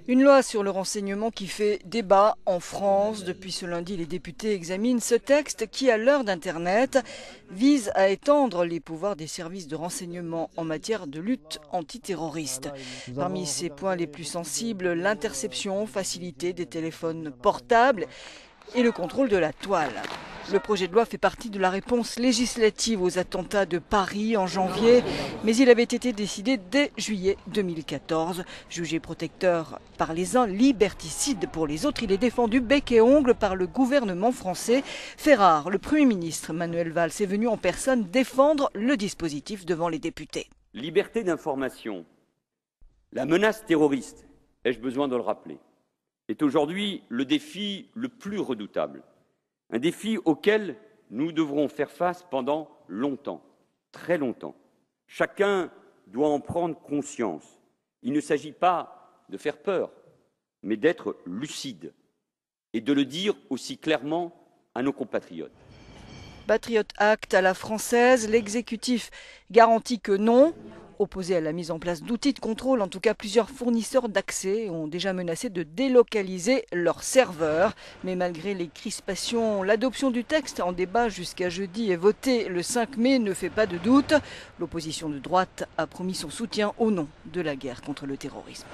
Une loi sur le renseignement qui fait débat en France. Depuis ce lundi, les députés examinent ce texte qui, à l'heure d'Internet, vise à étendre les pouvoirs des services de renseignement en matière de lutte antiterroriste. Parmi ces points les plus sensibles, l'interception facilitée des téléphones portables et le contrôle de la toile. Le projet de loi fait partie de la réponse législative aux attentats de Paris en janvier, mais il avait été décidé dès juillet 2014. Jugé protecteur par les uns, liberticide pour les autres, il est défendu bec et ongle par le gouvernement français. Fait rare, le Premier ministre Manuel Valls est venu en personne défendre le dispositif devant les députés. Liberté d'information, la menace terroriste, ai-je besoin de le rappeler, est aujourd'hui le défi le plus redoutable. Un défi auquel nous devrons faire face pendant longtemps, très longtemps. Chacun doit en prendre conscience. Il ne s'agit pas de faire peur, mais d'être lucide et de le dire aussi clairement à nos compatriotes. Patriot Act à la française, l'exécutif garantit que non. Opposé à la mise en place d'outils de contrôle, en tout cas plusieurs fournisseurs d'accès ont déjà menacé de délocaliser leurs serveurs. Mais malgré les crispations, l'adoption du texte en débat jusqu'à jeudi et voté le 5 mai ne fait pas de doute. L'opposition de droite a promis son soutien au nom de la guerre contre le terrorisme.